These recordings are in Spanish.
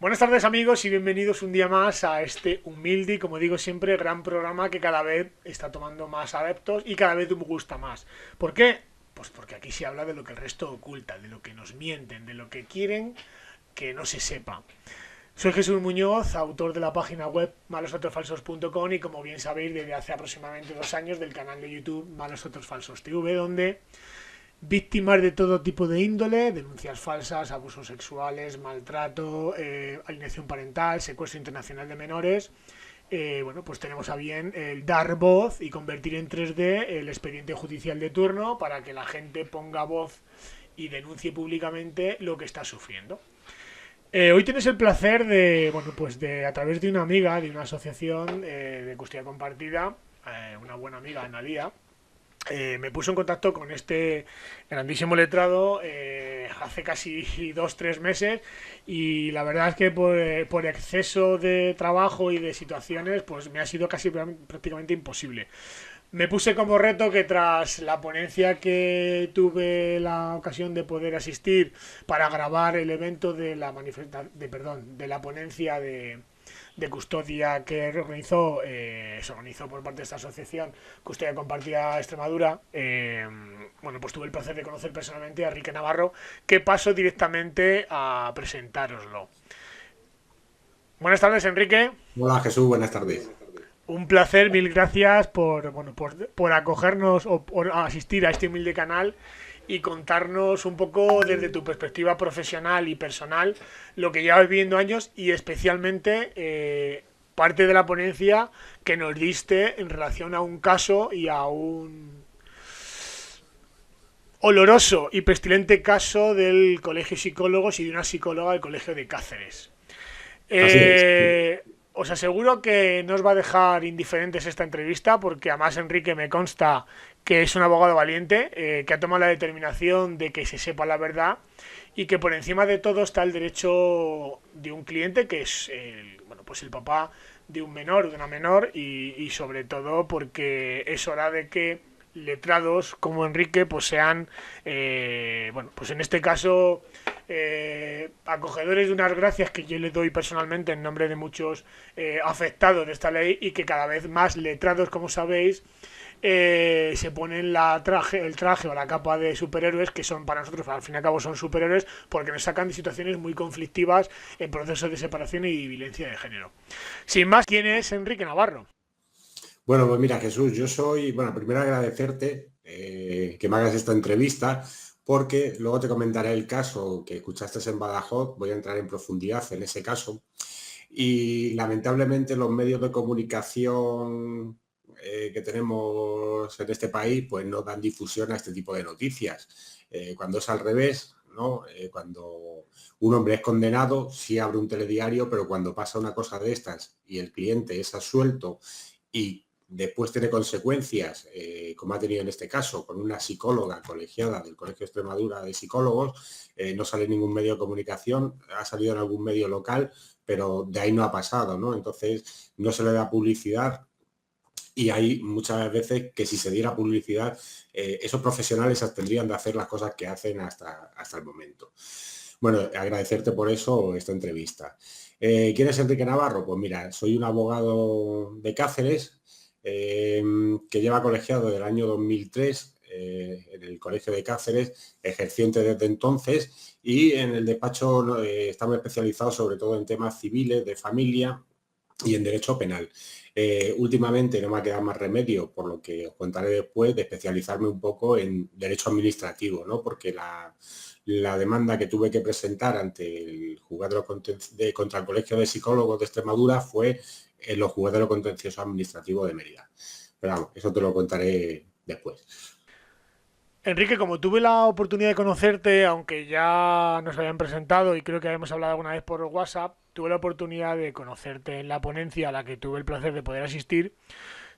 Buenas tardes amigos y bienvenidos un día más a este humilde y como digo siempre gran programa que cada vez está tomando más adeptos y cada vez me gusta más. ¿Por qué? Pues porque aquí se habla de lo que el resto oculta, de lo que nos mienten, de lo que quieren que no se sepa. Soy Jesús Muñoz, autor de la página web malosdatos.falsos.com y como bien sabéis desde hace aproximadamente 2 años del canal de YouTube Malos Datos Falsos TV, donde víctimas de todo tipo de índole, denuncias falsas, abusos sexuales, maltrato, alienación parental, secuestro internacional de menores. Bueno, pues tenemos a bien el dar voz y convertir en 3D el expediente judicial de turno para que la gente ponga voz y denuncie públicamente lo que está sufriendo. Hoy tienes el placer de, bueno, pues de a través de una amiga, de una asociación de custodia compartida, una buena amiga, Analia, me puso en contacto con este grandísimo letrado hace casi 2 o 3 meses y la verdad es que por exceso de trabajo y de situaciones pues me ha sido casi prácticamente imposible. Me puse como reto que tras la ponencia que tuve la ocasión de poder asistir para grabar el evento de la de la ponencia de custodia que se organizó por parte de esta asociación Custodia Compartida Extremadura, bueno, pues tuve el placer de conocer personalmente a Enrique Navarro, que paso directamente a presentároslo. Buenas tardes, Enrique. Hola Jesús, buenas tardes. Un placer, mil gracias por, bueno, por acogernos o por asistir a este humilde canal y contarnos un poco desde tu perspectiva profesional y personal lo que llevas viviendo años y especialmente parte de la ponencia que nos diste en relación a un caso y a un oloroso y pestilente caso del Colegio de Psicólogos y de una psicóloga del Colegio de Cáceres. Así es. Os aseguro que no os va a dejar indiferentes esta entrevista porque además Enrique me consta que es un abogado valiente, que ha tomado la determinación de que se sepa la verdad y que por encima de todo está el derecho de un cliente que es bueno, pues el papá de un menor, de una menor y sobre todo porque es hora de que letrados como Enrique pues sean bueno, pues en este caso acogedores de unas gracias que yo le doy personalmente en nombre de muchos afectados de esta ley y que cada vez más letrados, como sabéis, se ponen el traje o la capa de superhéroes que son para nosotros, al fin y al cabo son superhéroes porque nos sacan de situaciones muy conflictivas en procesos de separación y violencia de género. Sin más, ¿quién es Enrique Navarro? Bueno, pues mira Jesús, bueno, primero agradecerte que me hagas esta entrevista porque luego te comentaré el caso que escuchaste en Badajoz, voy a entrar en profundidad en ese caso y lamentablemente los medios de comunicación que tenemos en este país pues no dan difusión a este tipo de noticias. Cuando es al revés, ¿no? Cuando un hombre es condenado, sí abre un telediario, pero cuando pasa una cosa de estas y el cliente es absuelto y después tiene consecuencias, como ha tenido en este caso, con una psicóloga colegiada del Colegio de Extremadura de Psicólogos, no sale en ningún medio de comunicación, ha salido en algún medio local, pero de ahí no ha pasado, ¿no? Entonces no se le da publicidad y hay muchas veces que si se diera publicidad, esos profesionales tendrían de hacer las cosas que hacen hasta el momento. Bueno, agradecerte por eso esta entrevista. ¿Quién es Enrique Navarro? Pues mira, soy un abogado de Cáceres que lleva colegiado desde el año 2003 en el Colegio de Cáceres, ejerciente desde entonces y en el despacho estamos especializados sobre todo en temas civiles, de familia y en derecho penal. Últimamente no me ha quedado más remedio, por lo que os contaré después, de especializarme un poco en derecho administrativo, ¿no? Porque la demanda que tuve que presentar ante el juzgado contra el Colegio de Psicólogos de Extremadura fue en los juzgados de lo contencioso administrativo de Mérida. Pero vamos, eso te lo contaré después. Enrique, como tuve la oportunidad de conocerte, aunque ya nos habían presentado y creo que habíamos hablado alguna vez por WhatsApp, tuve la oportunidad de conocerte en la ponencia a la que tuve el placer de poder asistir.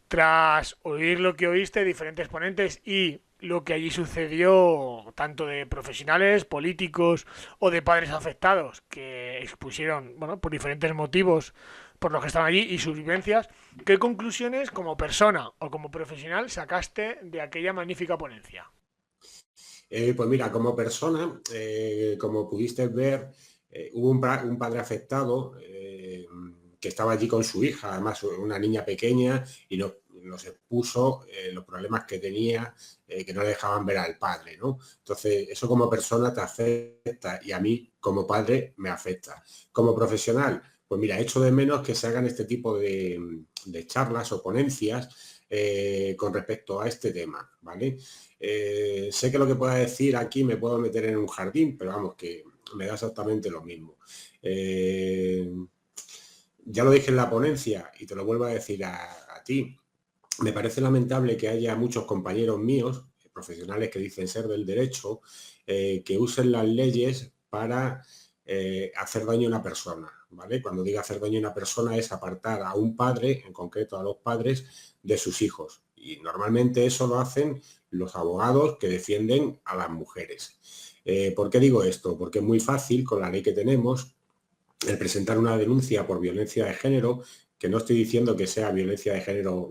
Tras oír lo que oíste, diferentes ponentes y lo que allí sucedió, tanto de profesionales, políticos o de padres afectados que expusieron, bueno, por diferentes motivos por los que estaban allí y sus vivencias, ¿qué conclusiones como persona o como profesional sacaste de aquella magnífica ponencia? Pues mira, como persona, como pudiste ver, hubo un padre afectado que estaba allí con su hija, además una niña pequeña, y nos expuso los problemas que tenía, que no le dejaban ver al padre, ¿no? Entonces, eso como persona te afecta y a mí como padre me afecta. Como profesional, pues mira, echo de menos que se hagan este tipo de charlas o ponencias con respecto a este tema, ¿vale? Sé que lo que pueda decir aquí me puedo meter en un jardín, pero vamos, que me da exactamente lo mismo. Ya lo dije en la ponencia y te lo vuelvo a decir a ti. Me parece lamentable que haya muchos compañeros míos, profesionales que dicen ser del derecho, que usen las leyes para hacer daño a una persona, ¿vale? Cuando digo hacer daño a una persona es apartar a un padre, en concreto a los padres, de sus hijos. Y normalmente eso lo hacen los abogados que defienden a las mujeres. ¿Por qué digo esto? Porque es muy fácil, con la ley que tenemos, el presentar una denuncia por violencia de género, que no estoy diciendo que sea violencia de género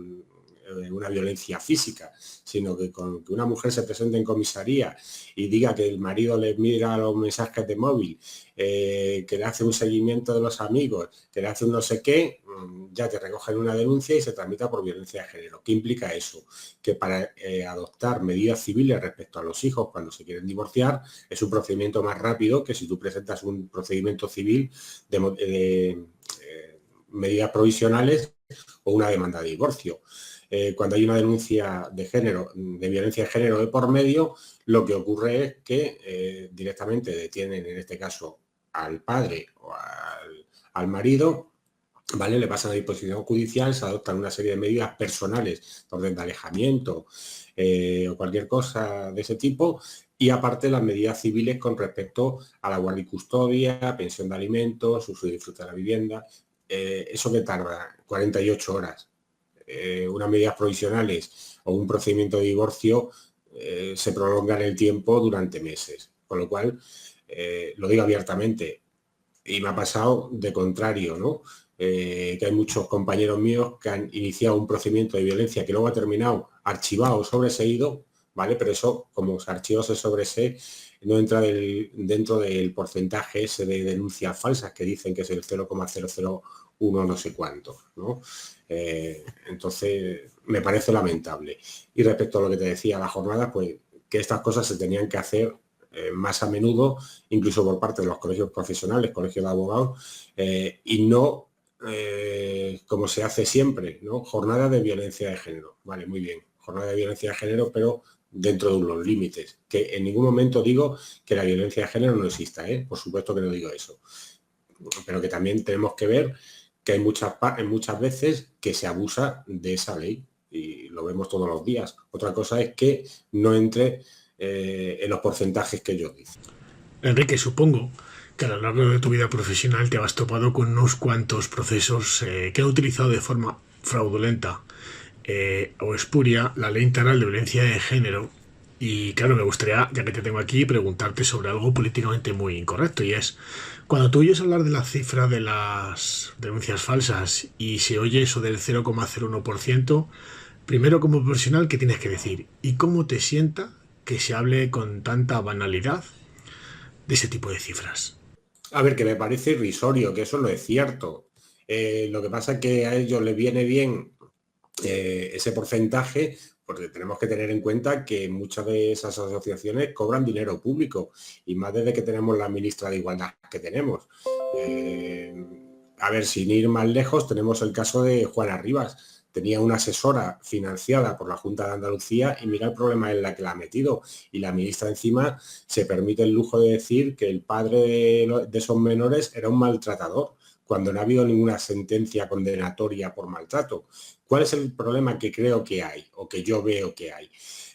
una violencia física, sino que con que una mujer se presente en comisaría y diga que el marido le mira los mensajes de móvil, que le hace un seguimiento de los amigos, que le hace un no sé qué, ya te recogen una denuncia y se tramita por violencia de género. ¿Qué implica eso? Que para adoptar medidas civiles respecto a los hijos cuando se quieren divorciar es un procedimiento más rápido que si tú presentas un procedimiento civil de medidas provisionales o una demanda de divorcio. Cuando hay una denuncia de género, de violencia de género de por medio, lo que ocurre es que directamente detienen, en este caso, al padre o al marido, ¿vale? Le pasan a disposición judicial, se adoptan una serie de medidas personales, de orden de alejamiento o cualquier cosa de ese tipo, y aparte las medidas civiles con respecto a la guardia y custodia, pensión de alimentos, uso y disfrute de la vivienda. Eso que tarda 48 horas. Unas medidas provisionales o un procedimiento de divorcio se prolonga en el tiempo durante meses. Con lo cual, lo digo abiertamente, y me ha pasado de contrario, ¿no? Que hay muchos compañeros míos que han iniciado un procedimiento de violencia que luego ha terminado archivado o sobreseído, ¿vale? Pero eso, como se archiva o se sobresee, no entra dentro del porcentaje ese de denuncias falsas que dicen que es el 0,001 no sé cuánto, ¿no? Entonces, me parece lamentable. Y respecto a lo que te decía, la jornada, pues que estas cosas se tenían que hacer más a menudo, incluso por parte de los colegios profesionales, colegios de abogados, y no como se hace siempre, ¿no? Jornada de violencia de género. Vale, muy bien, jornada de violencia de género, pero dentro de unos límites. Que en ningún momento digo que la violencia de género no exista, ¿eh? Por supuesto que no digo eso. Pero que también tenemos que ver que hay muchas veces que se abusa de esa ley y lo vemos todos los días. Otra cosa es que no entre en los porcentajes que ellos dicen. Enrique, supongo que a lo largo de tu vida profesional te has topado con unos cuantos procesos que han utilizado de forma fraudulenta o espuria la ley integral de violencia de género. Y claro, me gustaría, ya que te tengo aquí, preguntarte sobre algo políticamente muy incorrecto, y es, cuando tú oyes hablar de la cifra de las denuncias falsas y se oye eso del 0,01%, primero como profesional, ¿qué tienes que decir? ¿Y cómo te sienta que se hable con tanta banalidad de ese tipo de cifras? A ver, que me parece irrisorio, que eso no es cierto. Lo que pasa es que a ellos les viene bien ese porcentaje, porque tenemos que tener en cuenta que muchas de esas asociaciones cobran dinero público, y más desde que tenemos la ministra de Igualdad que tenemos. A ver, sin ir más lejos, tenemos el caso de Juana Rivas. Tenía una asesora financiada por la Junta de Andalucía y mira el problema en la que la ha metido. Y la ministra encima se permite el lujo de decir que el padre de esos menores era un maltratador, cuando no ha habido ninguna sentencia condenatoria por maltrato. ¿Cuál es el problema que creo que hay, o que yo veo que hay?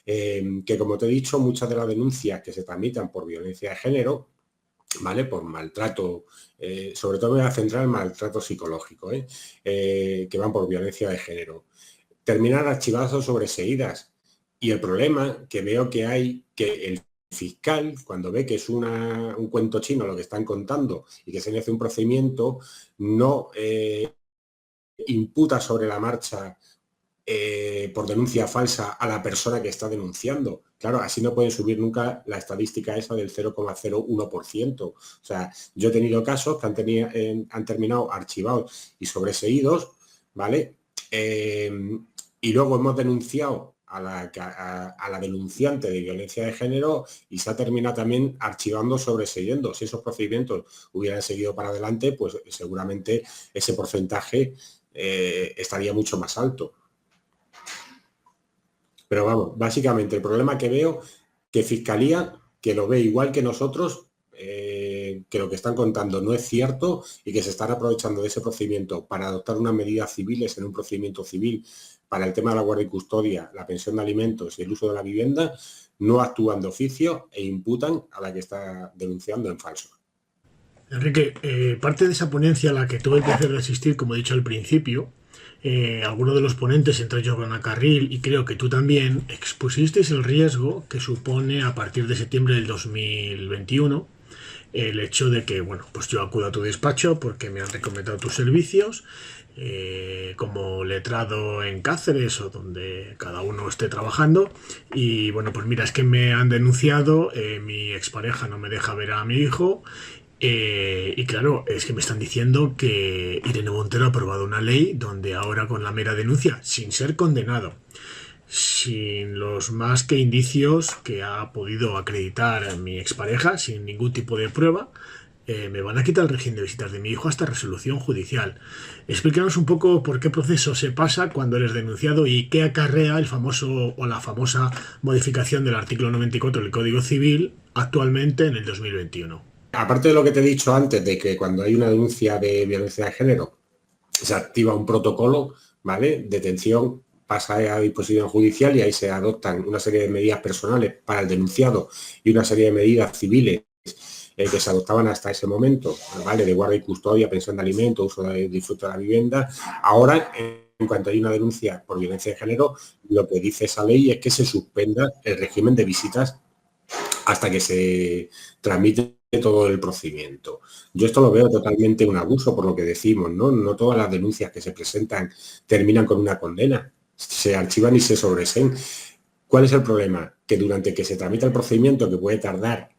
Que, como te he dicho, muchas de las denuncias que se tramitan por violencia de género, ¿vale? Por maltrato, sobre todo me voy a centrar en maltrato psicológico, que van por violencia de género, terminan archivadas o sobreseídas. Y el problema que veo que hay, que el fiscal, cuando ve que es un cuento chino lo que están contando y que se le hace un procedimiento, no imputa sobre la marcha por denuncia falsa a la persona que está denunciando. Claro, así no pueden subir nunca la estadística esa del 0,01%. O sea, yo he tenido casos que han terminado archivados y sobreseídos, ¿vale? Y luego hemos denunciado a la denunciante de violencia de género y se ha terminado también archivando, sobreseyendo. Si esos procedimientos hubieran seguido para adelante, pues seguramente ese porcentaje estaría mucho más alto. Pero vamos, básicamente el problema que veo, que Fiscalía, que lo ve igual que nosotros, que lo que están contando no es cierto y que se están aprovechando de ese procedimiento para adoptar unas medidas civiles en un procedimiento civil para el tema de la guardia y custodia, la pensión de alimentos y el uso de la vivienda, no actúan de oficio e imputan a la que está denunciando en falso. Enrique, parte de esa ponencia a la que tuve el placer de asistir, como he dicho al principio, algunos de los ponentes, entre ellos Ana Carril y creo que tú también, expusisteis el riesgo que supone a partir de septiembre del 2021 el hecho de que, bueno, pues yo acudo a tu despacho porque me han recomendado tus servicios como letrado en Cáceres o donde cada uno esté trabajando y bueno, pues mira, es que me han denunciado, mi expareja no me deja ver a mi hijo y claro, es que me están diciendo que Irene Montero ha aprobado una ley donde ahora con la mera denuncia, sin ser condenado, sin los más que indicios que ha podido acreditar mi expareja, sin ningún tipo de prueba, me van a quitar el régimen de visitas de mi hijo hasta resolución judicial. Explícanos un poco por qué proceso se pasa cuando eres denunciado y qué acarrea el famoso o la famosa modificación del artículo 94 del Código Civil actualmente en el 2021. Aparte de lo que te he dicho antes, de que cuando hay una denuncia de violencia de género, se activa un protocolo, ¿vale? Detención, pasa a disposición judicial y ahí se adoptan una serie de medidas personales para el denunciado y una serie de medidas civiles que se adoptaban hasta ese momento, ¿vale? De guardia y custodia, pensión de alimentos, uso de disfrute de la vivienda. Ahora, en cuanto hay una denuncia por violencia de género, lo que dice esa ley es que se suspenda el régimen de visitas hasta que se tramite todo el procedimiento. Yo esto lo veo totalmente un abuso por lo que decimos, ¿no? No todas las denuncias que se presentan terminan con una condena, se archivan y se sobreseen. ¿Cuál es el problema? Que durante que se tramita el procedimiento, que puede tardar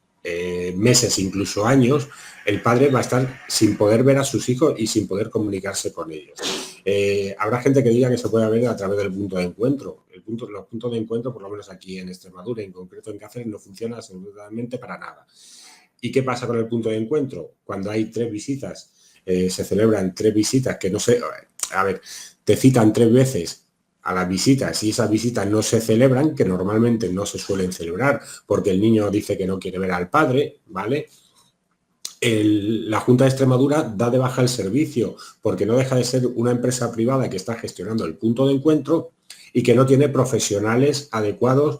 meses, incluso años, el padre va a estar sin poder ver a sus hijos y sin poder comunicarse con ellos. Habrá gente que diga que se puede ver a través del punto de encuentro. Los puntos de encuentro, por lo menos aquí en Extremadura, en concreto en Cáceres, no funcionan absolutamente para nada. ¿Y qué pasa con el punto de encuentro? Cuando hay 3 visitas, se celebran 3 visitas que no se... A ver, te citan 3 veces a las visitas y esas visitas no se celebran, que normalmente no se suelen celebrar porque el niño dice que no quiere ver al padre, ¿vale? La Junta de Extremadura da de baja el servicio porque no deja de ser una empresa privada que está gestionando el punto de encuentro y que no tiene profesionales adecuados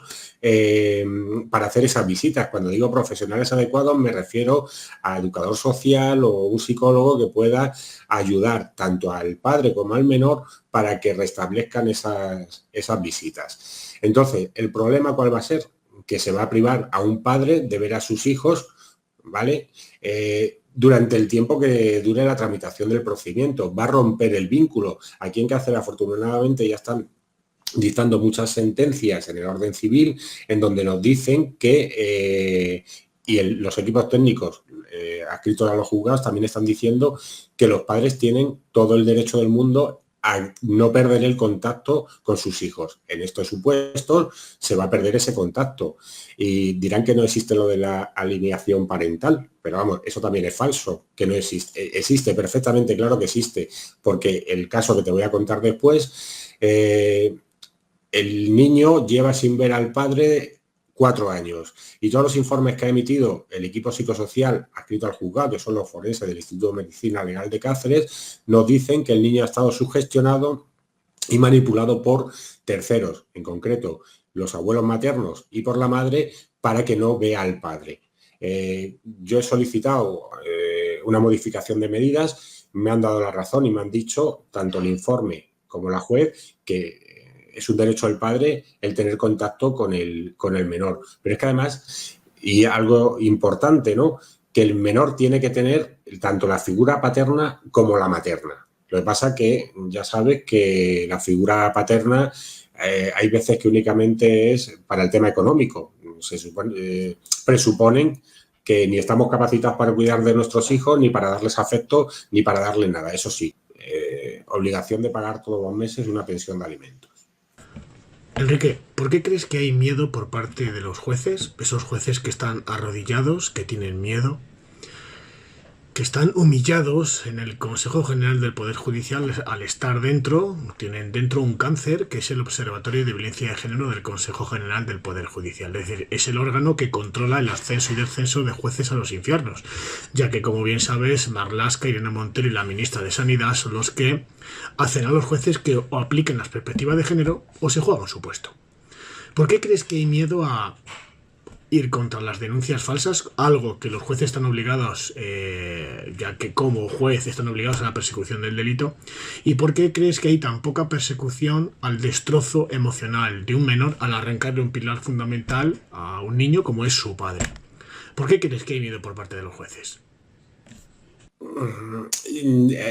para hacer esas visitas. Cuando digo profesionales adecuados me refiero a educador social o un psicólogo que pueda ayudar tanto al padre como al menor para que restablezcan esas visitas. Entonces, ¿el problema cuál va a ser? Que se va a privar a un padre de ver a sus hijos, ¿vale? Durante el tiempo que dure la tramitación del procedimiento. Va a romper el vínculo. Aquí en Cáceres, afortunadamente, ya están dictando muchas sentencias en el orden civil en donde nos dicen que, los equipos técnicos adscritos a los juzgados también están diciendo que los padres tienen todo el derecho del mundo a no perder el contacto con sus hijos. En estos supuestos se va a perder ese contacto y dirán que no existe lo de la alineación parental, pero vamos, eso también es falso, que no existe. Existe perfectamente, claro que existe, porque el caso que te voy a contar después, el niño lleva sin ver al padre 4 años y todos los informes que ha emitido el equipo psicosocial adscrito al juzgado, que son los forenses del Instituto de Medicina Legal de Cáceres, nos dicen que el niño ha estado sugestionado y manipulado por terceros, en concreto los abuelos maternos y por la madre, para que no vea al padre. Yo he solicitado una modificación de medidas, me han dado la razón y me han dicho, tanto el informe como la juez, que es un derecho del padre el tener contacto con el menor. Pero es que además, y algo importante, ¿no? Que el menor tiene que tener tanto la figura paterna como la materna. Lo que pasa que ya sabes que la figura paterna hay veces que únicamente es para el tema económico. Presuponen que ni estamos capacitados para cuidar de nuestros hijos, ni para darles afecto, ni para darles nada. Eso sí, obligación de pagar todos los meses una pensión de alimentos. Enrique, ¿por qué crees que hay miedo por parte de los jueces? Esos jueces que están arrodillados, que tienen miedo, que están humillados en el Consejo General del Poder Judicial al estar dentro, tienen dentro un cáncer que es el Observatorio de Violencia de Género del Consejo General del Poder Judicial. Es decir, es el órgano que controla el ascenso y descenso de jueces a los infiernos, ya que, como bien sabes, Marlaska, Irene Montero y la ministra de Sanidad son los que hacen a los jueces que o apliquen las perspectivas de género o se juegan su puesto. ¿Por qué crees que hay miedo a ir contra las denuncias falsas, algo que los jueces están obligados, ya que como juez están obligados a la persecución del delito? ¿Y por qué crees que hay tan poca persecución al destrozo emocional de un menor al arrancarle un pilar fundamental a un niño como es su padre? ¿Por qué crees que hay miedo por parte de los jueces?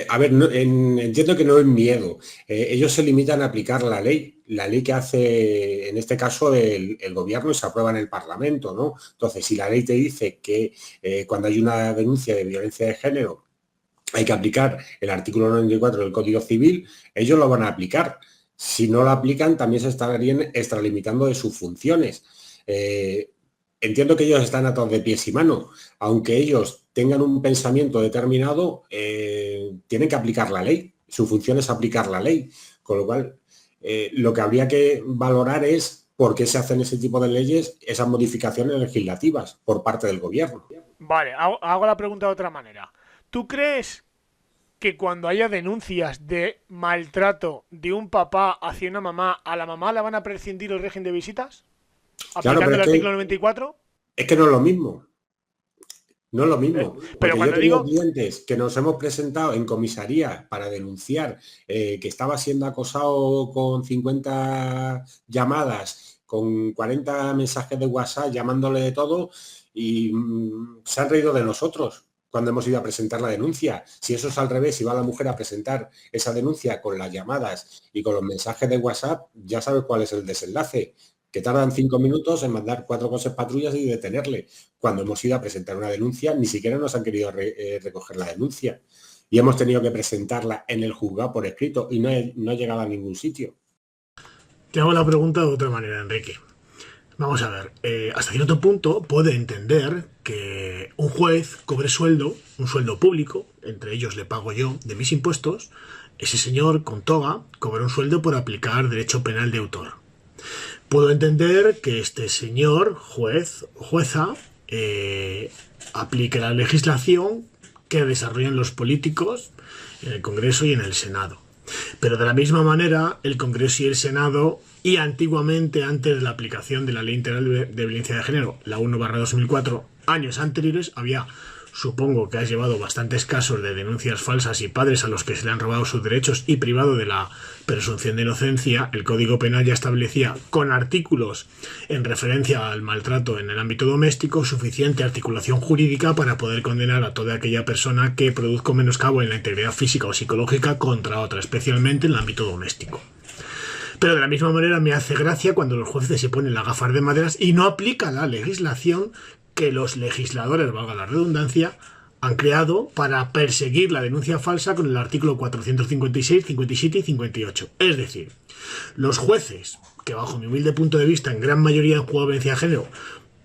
A ver, entiendo que no es miedo. Ellos se limitan a aplicar la ley que hace, en este caso, el gobierno y se aprueba en el Parlamento, ¿no? Entonces, si la ley te dice que cuando hay una denuncia de violencia de género hay que aplicar el artículo 94 del Código Civil, ellos lo van a aplicar. Si no lo aplican, también se estarían extralimitando de sus funciones. Entiendo que ellos están atados de pies y manos. Aunque ellos tengan un pensamiento determinado, tienen que aplicar la ley. Su función es aplicar la ley. Con lo cual, lo que habría que valorar es por qué se hacen ese tipo de leyes, esas modificaciones legislativas por parte del gobierno. Vale, hago la pregunta de otra manera. ¿Tú crees que cuando haya denuncias de maltrato de un papá hacia una mamá, a la mamá la van a prescindir el régimen de visitas? Claro, ¿Aplicando el artículo 94? Es que no es lo mismo. No es lo mismo. Pero cuando yo tengo clientes que nos hemos presentado en comisaría para denunciar que estaba siendo acosado con 50 llamadas, con 40 mensajes de WhatsApp, llamándole de todo, y se han reído de nosotros cuando hemos ido a presentar la denuncia. Si eso es al revés, si va la mujer a presentar esa denuncia con las llamadas y con los mensajes de WhatsApp, ya sabes cuál es el desenlace, que tardan 5 minutos en mandar 4 coches patrullas y detenerle. Cuando hemos ido a presentar una denuncia, ni siquiera nos han querido recoger la denuncia. Y hemos tenido que presentarla en el juzgado por escrito y no he llegado a ningún sitio. Te hago la pregunta de otra manera, Enrique. Vamos a ver, hasta cierto punto puede entender que un juez cobre sueldo, un sueldo público, entre ellos le pago yo de mis impuestos, ese señor con toga cobra un sueldo por aplicar derecho penal de autor. Puedo entender que este señor, juez o jueza, aplique la legislación que desarrollan los políticos en el Congreso y en el Senado. Pero de la misma manera, el Congreso y el Senado, y antiguamente, antes de la aplicación de la Ley Integral de Violencia de Género, la 1/2004, años anteriores, había, supongo que has llevado bastantes casos de denuncias falsas y padres a los que se le han robado sus derechos y privado de la presunción de inocencia. El Código Penal ya establecía, con artículos en referencia al maltrato en el ámbito doméstico, suficiente articulación jurídica para poder condenar a toda aquella persona que produzca un menoscabo en la integridad física o psicológica contra otra, especialmente en el ámbito doméstico. Pero de la misma manera me hace gracia cuando los jueces se ponen las gafas de maderas y no aplican la legislación que los legisladores, valga la redundancia, han creado para perseguir la denuncia falsa con el artículo 456, 57 y 58. Es decir, los jueces, que bajo mi humilde punto de vista en gran mayoría en juego de violencia de género,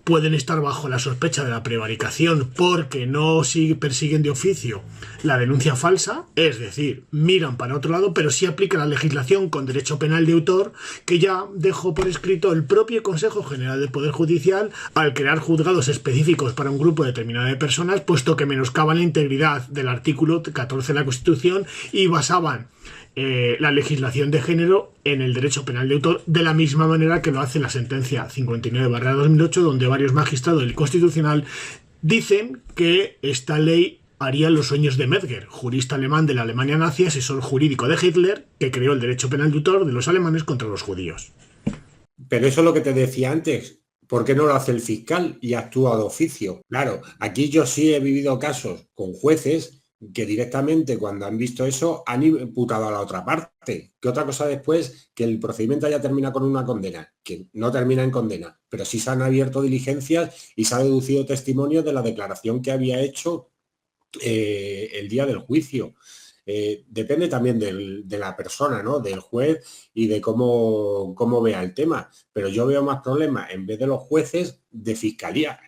pueden estar bajo la sospecha de la prevaricación porque no persiguen de oficio la denuncia falsa, es decir, miran para otro lado, pero sí aplican la legislación con derecho penal de autor que ya dejó por escrito el propio Consejo General del Poder Judicial al crear juzgados específicos para un grupo determinado de personas, puesto que menoscaban la integridad del artículo 14 de la Constitución y basaban la legislación de género en el derecho penal de autor, de la misma manera que lo hace la sentencia 59/2008, donde varios magistrados del Constitucional dicen que esta ley haría los sueños de Metzger, jurista alemán de la Alemania nazi, asesor jurídico de Hitler, que creó el derecho penal de autor de los alemanes contra los judíos. Pero eso es lo que te decía antes. ¿Por qué no lo hace el fiscal y actúa de oficio? Claro, aquí yo sí he vivido casos con jueces que directamente cuando han visto eso han imputado a la otra parte. ¿Qué otra cosa después? Que el procedimiento ya termina con una condena, que no termina en condena, pero sí se han abierto diligencias y se ha deducido testimonio de la declaración que había hecho el día del juicio. Depende también de la persona, ¿no? Del juez y de cómo vea el tema. Pero yo veo más problemas, en vez de los jueces, de fiscalía,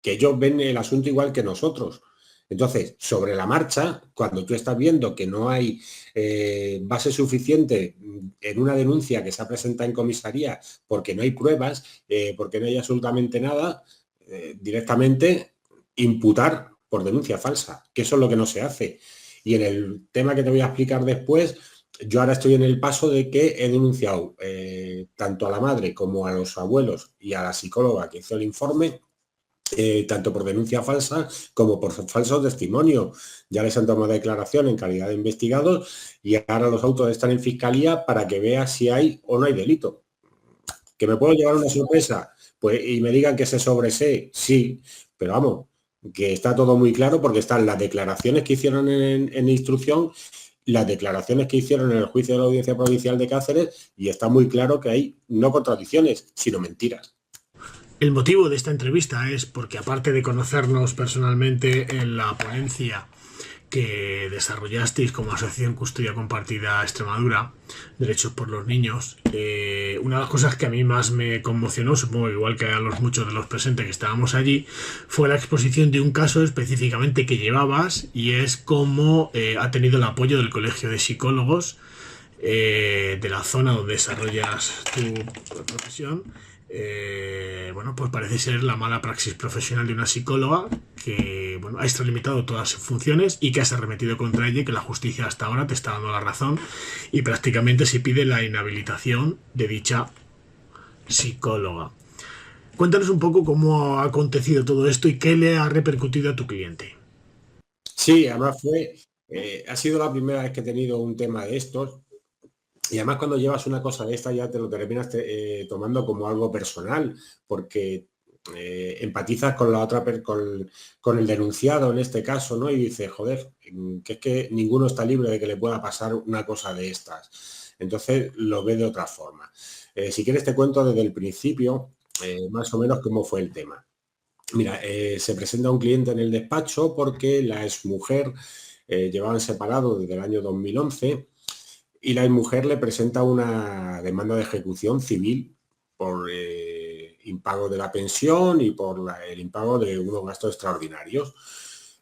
que ellos ven el asunto igual que nosotros. Entonces, sobre la marcha, cuando tú estás viendo que no hay base suficiente en una denuncia que se ha presentado en comisaría porque no hay pruebas, porque no hay absolutamente nada, directamente imputar por denuncia falsa, que eso es lo que no se hace. Y en el tema que te voy a explicar después, yo ahora estoy en el paso de que he denunciado tanto a la madre como a los abuelos y a la psicóloga que hizo el informe, tanto por denuncia falsa como por falso testimonio. Ya les han tomado declaración en calidad de investigados y ahora los autos están en fiscalía para que vea si hay o no hay delito. ¿Que me puedo llevar una sorpresa? Pues, y me digan que se sobresee, sí, pero vamos, que está todo muy claro porque están las declaraciones que hicieron en instrucción, las declaraciones que hicieron en el juicio de la Audiencia Provincial de Cáceres, y está muy claro que hay no contradicciones, sino mentiras. El motivo de esta entrevista es porque, aparte de conocernos personalmente en la ponencia que desarrollasteis como Asociación Custodia Compartida Extremadura, Derechos por los Niños, una de las cosas que a mí más me conmocionó, supongo igual que a los muchos de los presentes que estábamos allí, fue la exposición de un caso específicamente que llevabas, y es cómo ha tenido el apoyo del Colegio de Psicólogos de la zona donde desarrollas tu profesión. Bueno, pues parece ser la mala praxis profesional de una psicóloga que, bueno, ha extralimitado todas sus funciones y que has arremetido contra ella, y que la justicia hasta ahora te está dando la razón y prácticamente se pide la inhabilitación de dicha psicóloga. Cuéntanos un poco cómo ha acontecido todo esto y qué le ha repercutido a tu cliente. Sí, además ha sido la primera vez que he tenido un tema de estos. Y además cuando llevas una cosa de esta ya te lo terminas tomando como algo personal, porque empatizas con la otra, con el denunciado en este caso, ¿no? Y dices, joder, que es que ninguno está libre de que le pueda pasar una cosa de estas. Entonces lo ve de otra forma. Si quieres te cuento desde el principio más o menos cómo fue el tema. Mira, se presenta un cliente en el despacho porque la exmujer llevaban separados desde el año 2011. Y la mujer le presenta una demanda de ejecución civil por impago de la pensión y por el impago de unos gastos extraordinarios,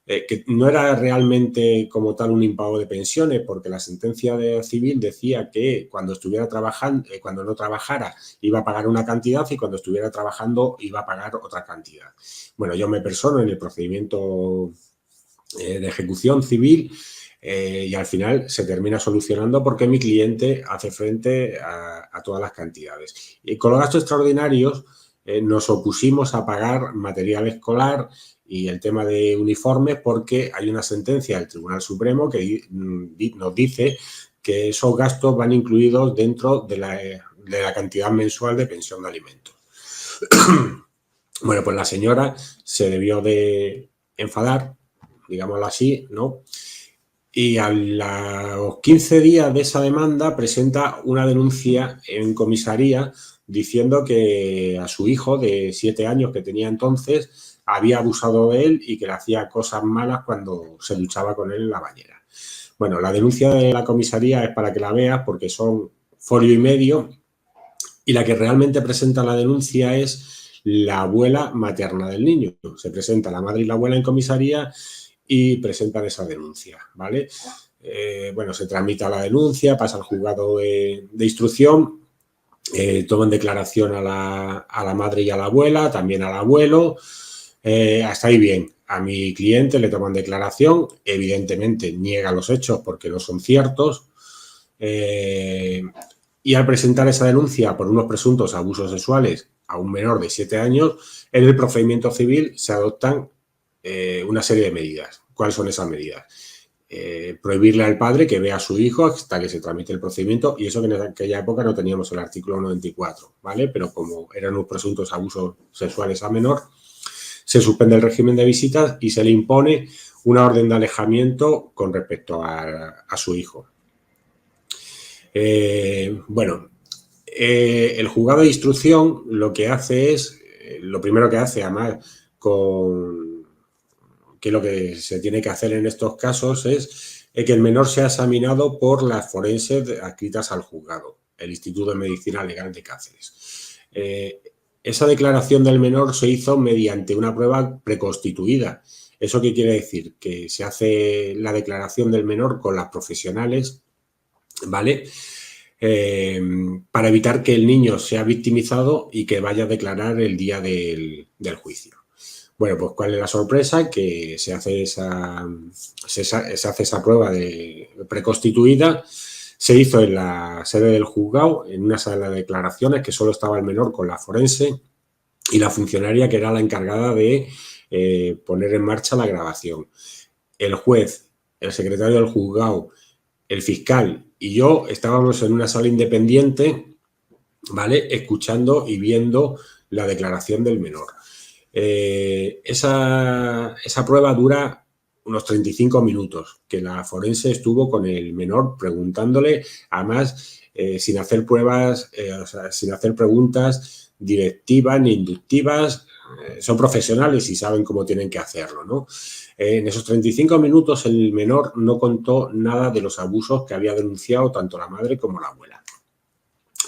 que no era realmente como tal un impago de pensiones, porque la sentencia civil decía que cuando estuviera trabajando, cuando no trabajara iba a pagar una cantidad y cuando estuviera trabajando iba a pagar otra cantidad. Bueno, yo me persono en el procedimiento de ejecución civil. Y al final se termina solucionando porque mi cliente hace frente a todas las cantidades. Y con los gastos extraordinarios nos opusimos a pagar material escolar y el tema de uniformes, porque hay una sentencia del Tribunal Supremo que nos dice que esos gastos van incluidos dentro de la cantidad mensual de pensión de alimentos. Bueno, pues la señora se debió de enfadar, digámoslo así, ¿no? Y a los 15 días de esa demanda presenta una denuncia en comisaría diciendo que a su hijo de 7 años que tenía entonces había abusado de él y que le hacía cosas malas cuando se duchaba con él en la bañera. Bueno, la denuncia de la comisaría es para que la veas porque son folio y medio, y la que realmente presenta la denuncia es la abuela materna del niño. Se presenta la madre y la abuela en comisaría y presentan esa denuncia, ¿vale? Bueno, se tramita la denuncia, pasa al juzgado de instrucción, toman declaración a la madre y a la abuela, también al abuelo, hasta ahí bien. A mi cliente le toman declaración, evidentemente niega los hechos porque no son ciertos, y al presentar esa denuncia por unos presuntos abusos sexuales a un menor de 7 años, en el procedimiento civil se adoptan una serie de medidas. ¿Cuáles son esas medidas? Prohibirle al padre que vea a su hijo hasta que se tramite el procedimiento, y eso que en aquella época no teníamos el artículo 94, ¿vale? Pero como eran unos presuntos abusos sexuales a menor, se suspende el régimen de visitas y se le impone una orden de alejamiento con respecto a su hijo. Bueno, el juzgado de instrucción lo que hace es, lo primero que hace, además, que lo que se tiene que hacer en estos casos es que el menor sea examinado por las forenses adscritas al juzgado, el Instituto de Medicina Legal de Cáceres. Esa declaración del menor se hizo mediante una prueba preconstituida. ¿Eso qué quiere decir? Que se hace la declaración del menor con las profesionales, ¿vale? Para evitar que el niño sea victimizado y que vaya a declarar el día del juicio. Bueno, pues ¿cuál es la sorpresa? Que se hace esa prueba preconstituida. Se hizo en la sede del juzgado, en una sala de declaraciones que solo estaba el menor con la forense y la funcionaria que era la encargada de poner en marcha la grabación. El juez, el secretario del juzgado, el fiscal y yo estábamos en una sala independiente, ¿vale? Escuchando y viendo la declaración del menor. Esa prueba dura unos 35 minutos, que la forense estuvo con el menor preguntándole, además, sin hacer pruebas, o sea, sin hacer preguntas directivas ni inductivas. Son profesionales y saben cómo tienen que hacerlo, ¿no? En esos 35 minutos el menor no contó nada de los abusos que había denunciado tanto la madre como la abuela.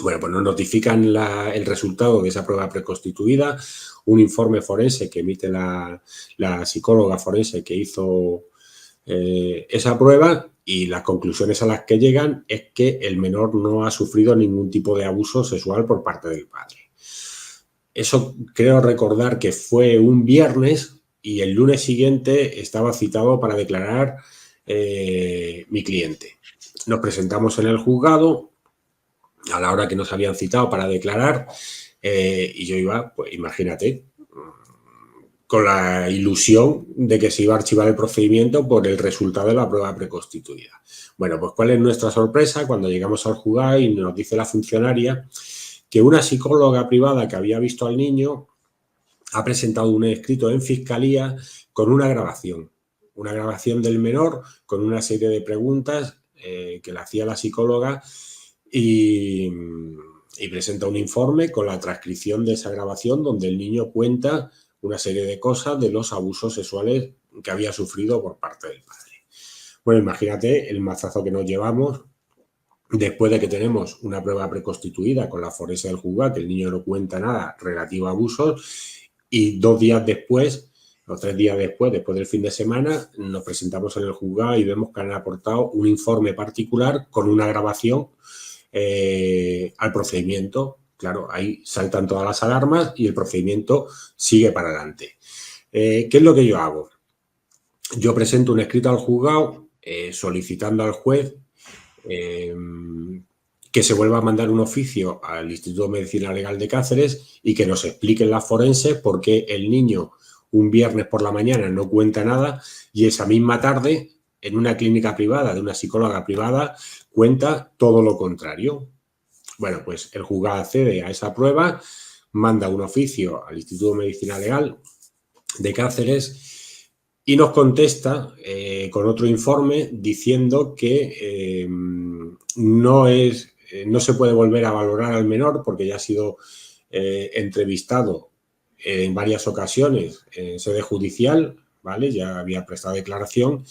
Bueno, pues nos notifican el resultado de esa prueba preconstituida, un informe forense que emite la psicóloga forense que hizo esa prueba, y las conclusiones a las que llegan es que el menor no ha sufrido ningún tipo de abuso sexual por parte del padre. Eso creo recordar que fue un viernes y el lunes siguiente estaba citado para declarar mi cliente. Nos presentamos en el juzgado a la hora que nos habían citado para declarar y yo iba, pues imagínate, con la ilusión de que se iba a archivar el procedimiento por el resultado de la prueba preconstituida. Bueno, pues ¿cuál es nuestra sorpresa cuando llegamos al juzgado y nos dice la funcionaria que una psicóloga privada que había visto al niño ha presentado un escrito en fiscalía con una grabación del menor con una serie de preguntas que le hacía la psicóloga y presenta un informe con la transcripción de esa grabación donde el niño cuenta una serie de cosas de los abusos sexuales que había sufrido por parte del padre. Bueno, imagínate el mazazo que nos llevamos después de que tenemos una prueba preconstituida con la forense del juzgado, que el niño no cuenta nada relativo a abusos, y 2 días después, o 3 días después del fin de semana, nos presentamos en el juzgado y vemos que han aportado un informe particular con una grabación al procedimiento. Claro, ahí saltan todas las alarmas y el procedimiento sigue para adelante. ¿Qué es lo que yo hago? Yo presento un escrito al juzgado solicitando al juez que se vuelva a mandar un oficio al Instituto de Medicina Legal de Cáceres y que nos expliquen las forenses por qué el niño un viernes por la mañana no cuenta nada y esa misma tarde en una clínica privada de una psicóloga privada cuenta todo lo contrario. Bueno, pues el juzgado accede a esa prueba, manda un oficio al Instituto de Medicina Legal de Cáceres y nos contesta con otro informe diciendo que no se puede volver a valorar al menor porque ya ha sido entrevistado en varias ocasiones en sede judicial, ¿vale? Ya había prestado declaración.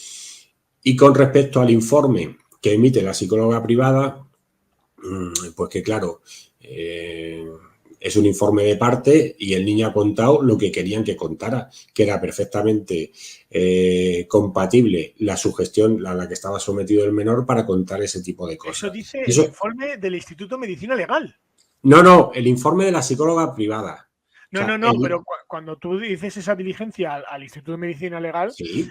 Y con respecto al informe que emite la psicóloga privada, pues que claro, es un informe de parte y el niño ha contado lo que querían que contara, que era perfectamente compatible la sugestión a la que estaba sometido el menor para contar ese tipo de cosas. Eso dice el informe del Instituto de Medicina Legal. No, el informe de la psicóloga privada. No, pero cuando tú dices esa diligencia al Instituto de Medicina Legal, sí,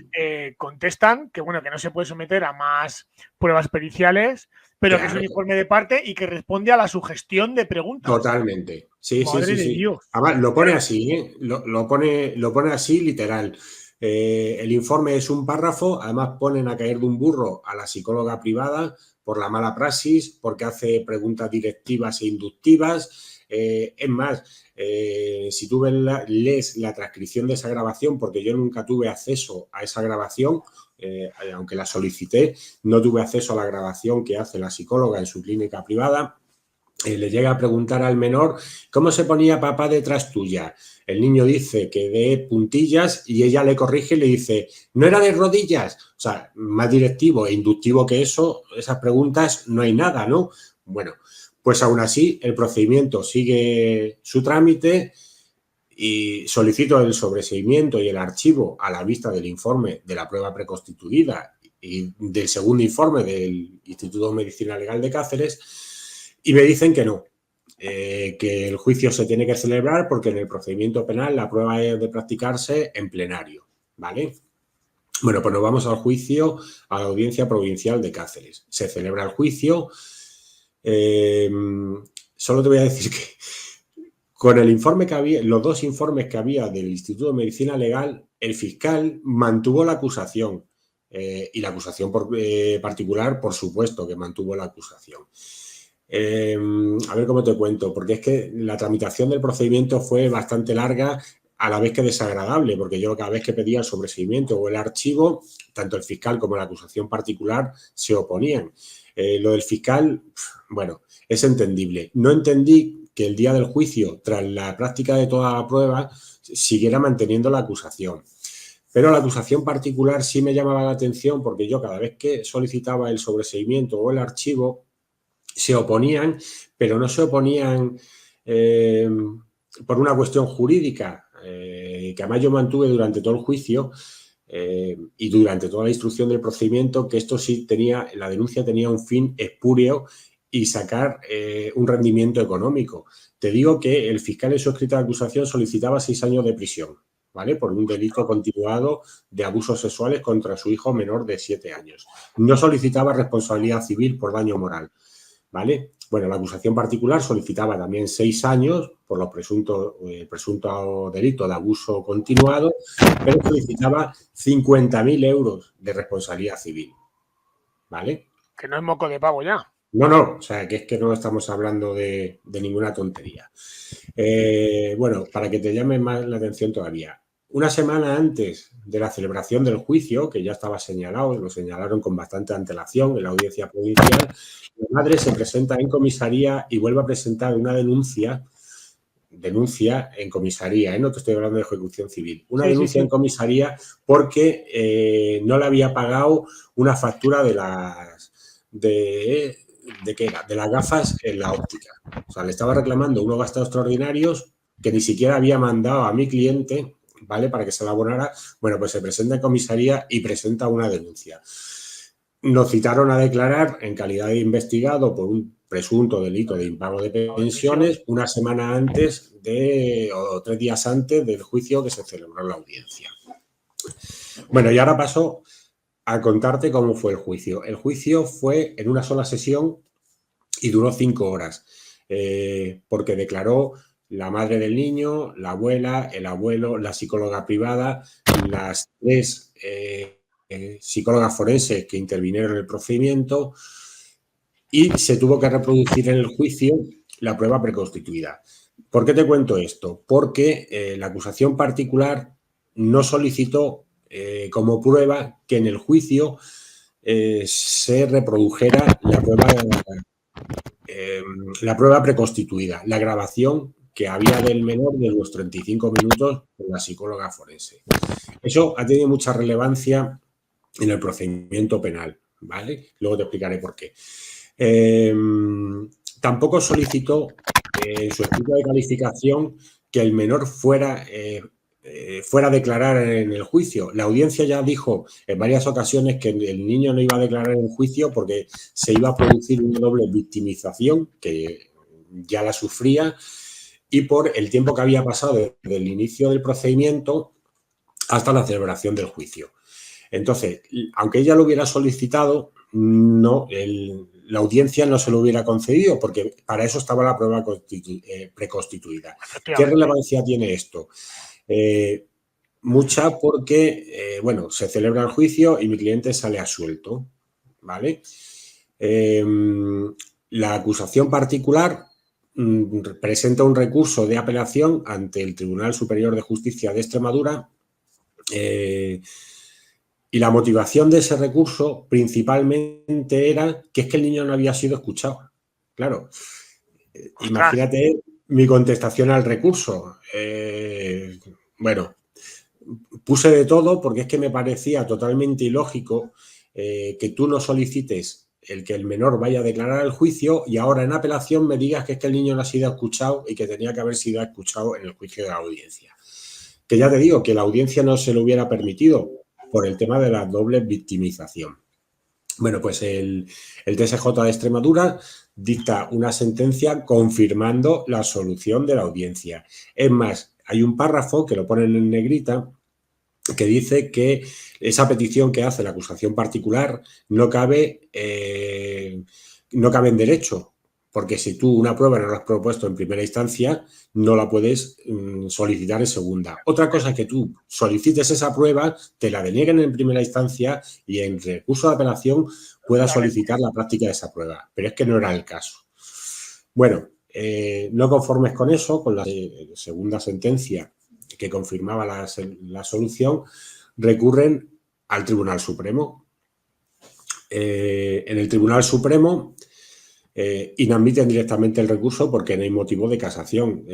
contestan que bueno, que no se puede someter a más pruebas periciales, pero claro, que es un informe de parte y que responde a la sugestión de preguntas. Totalmente. Sí. Madre de Dios. Además, lo pone así, lo pone así literal. El informe es un párrafo, además ponen a caer de un burro a la psicóloga privada por la mala praxis, porque hace preguntas directivas e inductivas. Es más, si tú lees la transcripción de esa grabación, porque yo nunca tuve acceso a esa grabación, aunque la solicité, no tuve acceso a la grabación que hace la psicóloga en su clínica privada. Le llega a preguntar al menor cómo se ponía papá detrás tuya. El niño dice que de puntillas y ella le corrige y le dice, no era de rodillas. O sea, más directivo e inductivo que eso, esas preguntas no hay nada, ¿no? Bueno, pues aún así el procedimiento sigue su trámite y solicito el sobreseimiento y el archivo a la vista del informe de la prueba preconstituida y del segundo informe del Instituto de Medicina Legal de Cáceres. Y me dicen que no, que el juicio se tiene que celebrar porque en el procedimiento penal la prueba es de practicarse en plenario, ¿vale? Bueno, pues nos vamos al juicio, a la Audiencia Provincial de Cáceres. Se celebra el juicio. Solo te voy a decir que con el informe que había, los dos informes que había del Instituto de Medicina Legal, el fiscal mantuvo la acusación y la acusación particular, por supuesto que mantuvo la acusación. A ver cómo te cuento, porque es que la tramitación del procedimiento fue bastante larga, a la vez que desagradable, porque yo cada vez que pedía el sobreseimiento o el archivo, tanto el fiscal como la acusación particular se oponían. Lo del fiscal, bueno, es entendible. No entendí que el día del juicio, tras la práctica de toda la prueba, siguiera manteniendo la acusación. Pero la acusación particular sí me llamaba la atención porque yo cada vez que solicitaba el sobreseimiento o el archivo, se oponían, pero no se oponían por una cuestión jurídica, que además yo mantuve durante todo el juicio y durante toda la instrucción del procedimiento, que esto sí tenía, la denuncia tenía un fin espúreo y sacar un rendimiento económico. Te digo que el fiscal en su escrita de acusación solicitaba 6 años de prisión, ¿vale? Por un delito continuado de abusos sexuales contra su hijo menor de 7 años. No solicitaba responsabilidad civil por daño moral, ¿vale? Bueno, la acusación particular solicitaba también 6 años por los presunto delito de abuso continuado, pero solicitaba 50.000 euros de responsabilidad civil, ¿vale? Que no es moco de pavo ya. No, o sea, que es que no estamos hablando de ninguna tontería. Bueno, para que te llame más la atención todavía, una semana antes de la celebración del juicio, que ya estaba señalado, lo señalaron con bastante antelación en la audiencia provincial, la madre se presenta en comisaría y vuelve a presentar una denuncia en comisaría, no te estoy hablando de ejecución civil, una denuncia en comisaría porque no le había pagado una factura de las gafas en la óptica. O sea, le estaba reclamando unos gastos extraordinarios que ni siquiera había mandado a mi cliente, ¿vale? Para que se la abonara. Bueno, pues se presenta en comisaría y presenta una denuncia. Nos citaron a declarar en calidad de investigado por un presunto delito de impago de pensiones una semana antes o 3 días antes del juicio que se celebró en la audiencia. Bueno, y ahora paso a contarte cómo fue el juicio. El juicio fue en una sola sesión y duró 5 horas, porque declaró la madre del niño, la abuela, el abuelo, la psicóloga privada, las 3 psicólogas forenses que intervinieron en el procedimiento y se tuvo que reproducir en el juicio la prueba preconstituida. ¿Por qué te cuento esto? Porque la acusación particular no solicitó como prueba que en el juicio se reprodujera la prueba preconstituida, la grabación que había del menor de los 35 minutos con la psicóloga forense. Eso ha tenido mucha relevancia en el procedimiento penal, ¿vale? Luego te explicaré por qué. Tampoco solicitó en su escrito de calificación que el menor fuera a declarar en el juicio. La audiencia ya dijo en varias ocasiones que el niño no iba a declarar en el juicio porque se iba a producir una doble victimización que ya la sufría y por el tiempo que había pasado desde el inicio del procedimiento hasta la celebración del juicio. Entonces, aunque ella lo hubiera solicitado, la audiencia no se lo hubiera concedido porque para eso estaba la prueba preconstituida. ¿Qué relevancia tiene esto? Mucha porque, bueno, se celebra el juicio y mi cliente sale absuelto, ¿vale? La acusación particular presenta un recurso de apelación ante el Tribunal Superior de Justicia de Extremadura y la motivación de ese recurso principalmente era que es que el niño no había sido escuchado. Claro, imagínate mi contestación al recurso. Bueno, puse de todo porque es que me parecía totalmente ilógico que tú no solicites el que el menor vaya a declarar el juicio y ahora en apelación me digas que es que el niño no ha sido escuchado y que tenía que haber sido escuchado en el juicio de la audiencia. Que ya te digo, que la audiencia no se lo hubiera permitido por el tema de la doble victimización. Bueno, pues el TSJ de Extremadura dicta una sentencia confirmando la solución de la audiencia. Es más, hay un párrafo que lo ponen en negrita que dice que esa petición que hace la acusación particular no cabe en derecho, porque si tú una prueba no la has propuesto en primera instancia, no la puedes solicitar en segunda. Otra cosa es que tú solicites esa prueba, te la denieguen en primera instancia y en recurso de apelación puedas solicitar la práctica de esa prueba. Pero es que no era el caso. Bueno, no conformes con eso, con la segunda sentencia que confirmaba la solución, recurren al Tribunal Supremo. En el Tribunal Supremo inadmiten directamente el recurso porque no hay motivo de casación.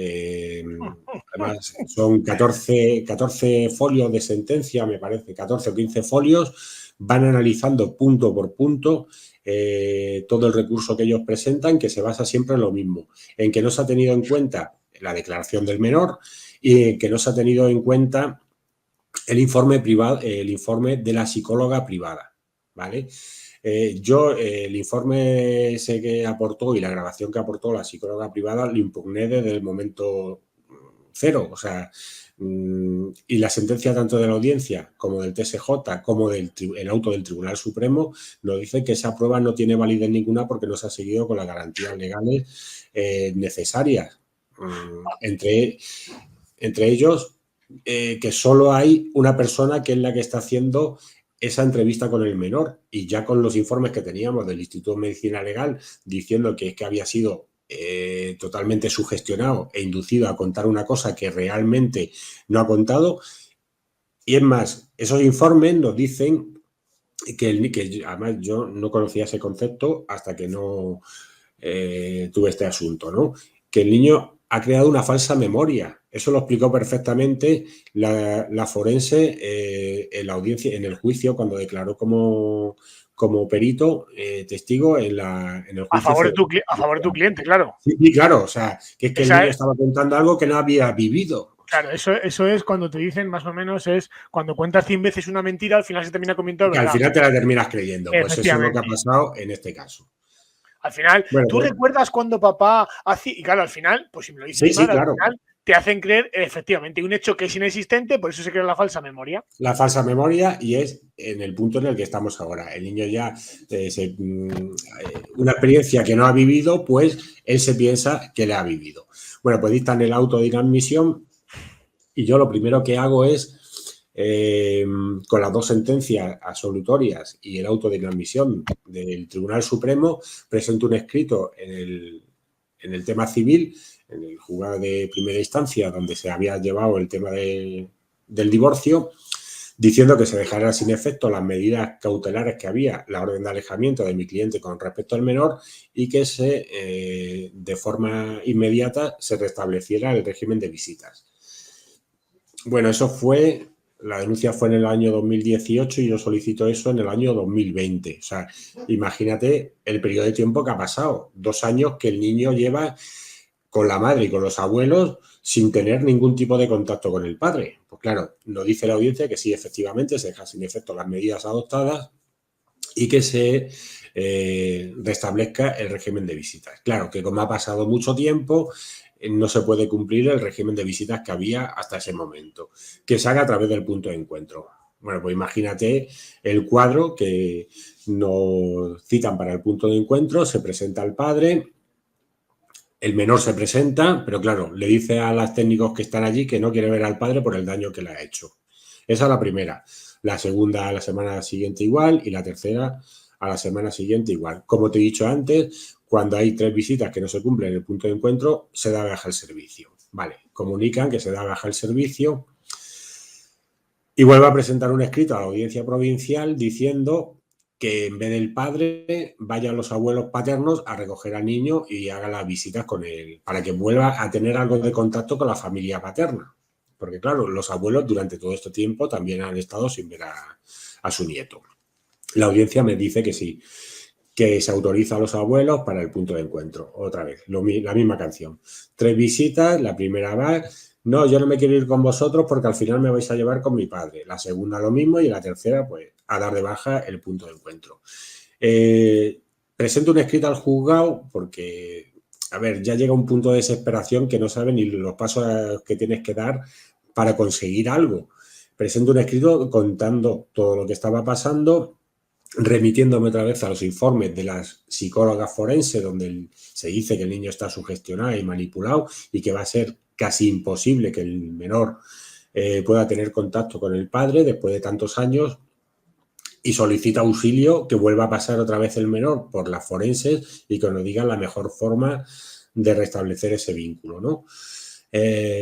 Además, son 14 folios de sentencia, me parece, 14 o 15 folios, van analizando punto por punto todo el recurso que ellos presentan, que se basa siempre en lo mismo, en que no se ha tenido en cuenta la declaración del menor y en que no se ha tenido en cuenta el informe de la psicóloga privada, ¿vale? Yo el informe ese que aportó y la grabación que aportó la psicóloga privada lo impugné desde el momento cero, o sea, y la sentencia tanto de la audiencia como del TSJ como del auto del Tribunal Supremo nos dice que esa prueba no tiene validez ninguna porque no se ha seguido con las garantías legales necesarias. Entre ellos, que solo hay una persona que es la que está haciendo esa entrevista con el menor, y ya con los informes que teníamos del Instituto de Medicina Legal diciendo que es que había sido totalmente sugestionado e inducido a contar una cosa que realmente no ha contado. Y es más, esos informes nos dicen que además yo no conocía ese concepto hasta que no tuve este asunto, ¿no? Que el niño ha creado una falsa memoria. Eso lo explicó perfectamente la forense en la audiencia, en el juicio, cuando declaró como perito testigo en el juicio. A favor de tu cliente, claro. Sí, claro. O sea, que es que el niño estaba contando algo que no había vivido. Claro, eso es cuando te dicen, más o menos, es cuando cuentas 100 veces una mentira, al final se termina comiendo verdad. Que al final te la terminas creyendo. Pues eso es lo que ha pasado en este caso. Al final, bueno, ¿tú recuerdas cuando papá hacía? Y claro, al final, pues si me lo dices mal, claro. Al final te hacen creer efectivamente un hecho que es inexistente, por eso se crea la falsa memoria. La falsa memoria, y es en el punto en el que estamos ahora. El niño ya, una experiencia que no ha vivido, pues él se piensa que la ha vivido. Bueno, pues dictan el auto de inadmisión y yo lo primero que hago es, con las dos sentencias absolutorias y el auto de inadmisión del Tribunal Supremo, presento un escrito en el tema civil, en el juzgado de primera instancia, donde se había llevado el tema del divorcio, diciendo que se dejaran sin efecto las medidas cautelares que había, la orden de alejamiento de mi cliente con respecto al menor, y que de forma inmediata se restableciera el régimen de visitas. Bueno, la denuncia fue en el año 2018 y yo solicito eso en el año 2020. O sea, imagínate el periodo de tiempo que ha pasado. 2 años que el niño lleva con la madre y con los abuelos sin tener ningún tipo de contacto con el padre. Pues claro, nos dice la audiencia que sí, efectivamente, se dejan sin efecto las medidas adoptadas y que se restablezca el régimen de visitas. Claro, que como ha pasado mucho tiempo, no se puede cumplir el régimen de visitas que había hasta ese momento, que se haga a través del punto de encuentro. Bueno, pues imagínate el cuadro que nos citan para el punto de encuentro, se presenta al padre, el menor se presenta, pero claro, le dice a los técnicos que están allí que no quiere ver al padre por el daño que le ha hecho. Esa es la primera. La segunda, la semana siguiente igual, y la tercera a la semana siguiente igual. Como te he dicho antes, cuando hay 3 visitas que no se cumplen en el punto de encuentro, se da baja el servicio. Vale, comunican que se da baja el servicio y vuelve a presentar un escrito a la audiencia provincial diciendo que en vez del padre vayan los abuelos paternos a recoger al niño y haga las visitas con él, para que vuelva a tener algo de contacto con la familia paterna. Porque claro, los abuelos durante todo este tiempo también han estado sin ver a su nieto. La audiencia me dice que sí, que se autoriza a los abuelos para el punto de encuentro. Otra vez, la misma canción. 3 visitas, la primera va, no, yo no me quiero ir con vosotros porque al final me vais a llevar con mi padre. La segunda lo mismo y la tercera, pues, a dar de baja el punto de encuentro. Presento un escrito al juzgado porque, a ver, ya llega un punto de desesperación que no sabe ni los pasos que tienes que dar para conseguir algo. Presento un escrito contando todo lo que estaba pasando, remitiéndome otra vez a los informes de las psicólogas forenses, donde se dice que el niño está sugestionado y manipulado y que va a ser casi imposible que el menor pueda tener contacto con el padre después de tantos años, y solicita auxilio, que vuelva a pasar otra vez el menor por las forenses y que nos digan la mejor forma de restablecer ese vínculo, ¿no?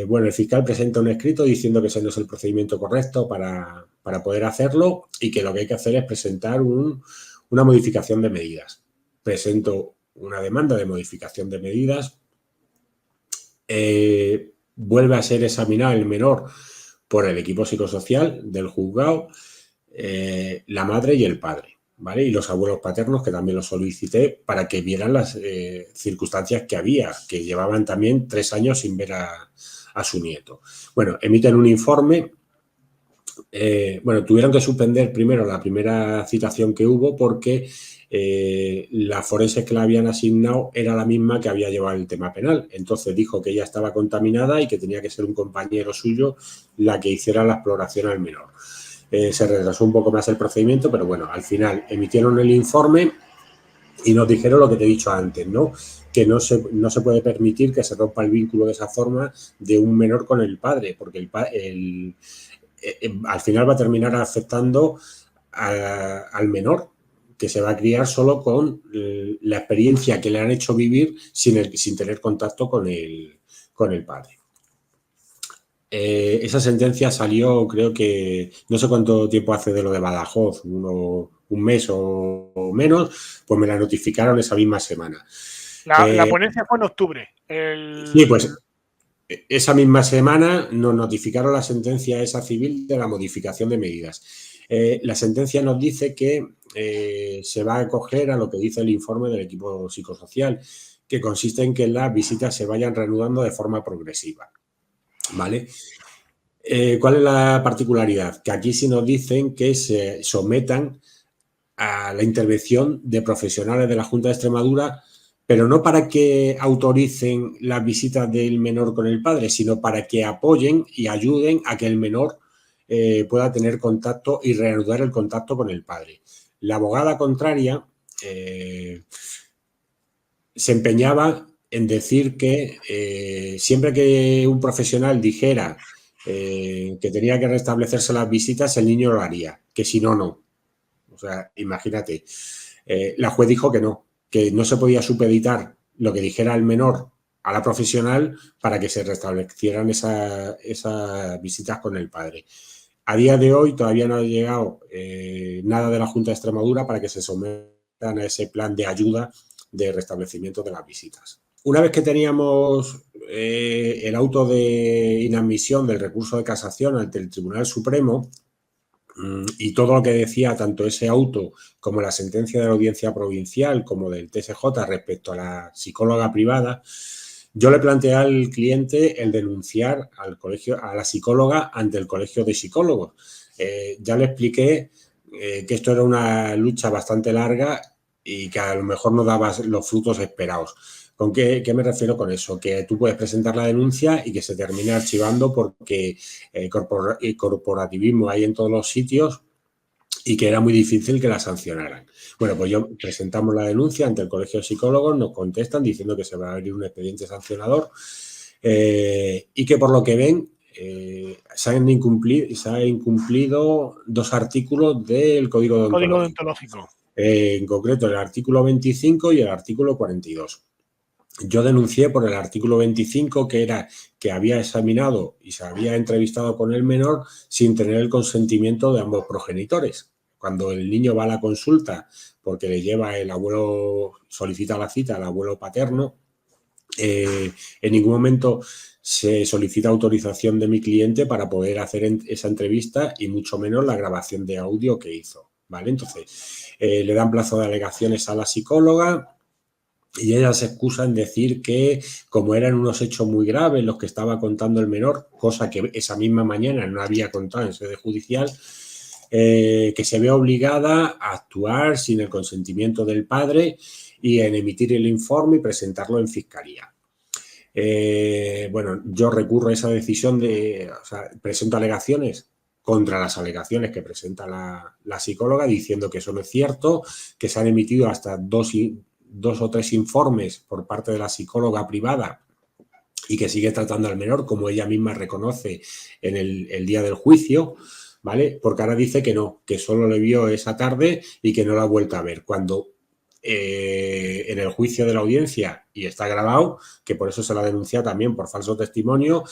Bueno, el fiscal presenta un escrito diciendo que ese no es el procedimiento correcto para poder hacerlo y que lo que hay que hacer es presentar una modificación de medidas. Presento una demanda de modificación de medidas. Vuelve a ser examinado el menor por el equipo psicosocial del juzgado, la madre y el padre, ¿vale? Y los abuelos paternos, que también los solicité para que vieran las circunstancias que había, que llevaban también 3 años sin ver a su nieto. Bueno, emiten un informe. Bueno, tuvieron que suspender primero la primera citación que hubo porque la forense que la habían asignado era la misma que había llevado el tema penal. Entonces dijo que ella estaba contaminada y que tenía que ser un compañero suyo la que hiciera la exploración al menor. Se retrasó un poco más el procedimiento, pero bueno, al final emitieron el informe y nos dijeron lo que te he dicho antes, ¿no? Que no se puede permitir que se rompa el vínculo de esa forma de un menor con el padre, porque al final va a terminar afectando al menor, que se va a criar solo con la experiencia que le han hecho vivir sin tener contacto con el padre. Esa sentencia salió, creo que, no sé cuánto tiempo hace de lo de Badajoz, un mes o menos, pues me la notificaron esa misma semana. La ponencia fue en octubre. Sí, pues esa misma semana nos notificaron la sentencia esa civil de la modificación de medidas. La sentencia nos dice que se va a acoger a lo que dice el informe del equipo psicosocial, que consiste en que las visitas se vayan reanudando de forma progresiva. ¿Vale? ¿Cuál es la particularidad? Que aquí sí nos dicen que se sometan a la intervención de profesionales de la Junta de Extremadura, pero no para que autoricen las visitas del menor con el padre, sino para que apoyen y ayuden a que el menor pueda tener contacto y reanudar el contacto con el padre. La abogada contraria se empeñaba en decir que siempre que un profesional dijera que tenía que restablecerse las visitas, el niño lo haría, que si no, no. O sea, imagínate. La juez dijo que no se podía supeditar lo que dijera el menor a la profesional para que se restablecieran esas visitas con el padre. A día de hoy todavía no ha llegado nada de la Junta de Extremadura para que se sometan a ese plan de ayuda de restablecimiento de las visitas. Una vez que teníamos el auto de inadmisión del recurso de casación ante el Tribunal Supremo y todo lo que decía tanto ese auto como la sentencia de la Audiencia Provincial como del TSJ respecto a la psicóloga privada, yo le planteé al cliente el denunciar a la psicóloga ante el Colegio de Psicólogos. Ya le expliqué que esto era una lucha bastante larga y que a lo mejor no daba los frutos esperados. ¿Con qué me refiero con eso? Que tú puedes presentar la denuncia y que se termine archivando porque corporativismo hay en todos los sitios y que era muy difícil que la sancionaran. Bueno, pues presentamos la denuncia ante el Colegio de Psicólogos, nos contestan diciendo que se va a abrir un expediente sancionador y que por lo que ven se han incumplido 2 artículos del Código Deontológico. en concreto el artículo 25 y el artículo 42. Yo denuncié por el artículo 25, que era que había examinado y se había entrevistado con el menor sin tener el consentimiento de ambos progenitores. Cuando el niño va a la consulta porque le lleva el abuelo, solicita la cita al abuelo paterno, en ningún momento se solicita autorización de mi cliente para poder hacer esa entrevista y mucho menos la grabación de audio que hizo, ¿vale? Entonces, le dan plazo de alegaciones a la psicóloga y ella se excusa en decir que como eran unos hechos muy graves los que estaba contando el menor, cosa que esa misma mañana no había contado en sede judicial, que se ve obligada a actuar sin el consentimiento del padre y en emitir el informe y presentarlo en fiscalía. Bueno, yo recurro a esa decisión presento alegaciones contra las alegaciones que presenta la psicóloga, diciendo que eso no es cierto, que se han emitido hasta dos o tres informes por parte de la psicóloga privada y que sigue tratando al menor, como ella misma reconoce en el día del juicio, ¿vale? Porque ahora dice que no, que solo le vio esa tarde y que no la ha vuelto a ver, cuando en el juicio de la audiencia, y está grabado, que por eso se la denuncia también por falso testimonio,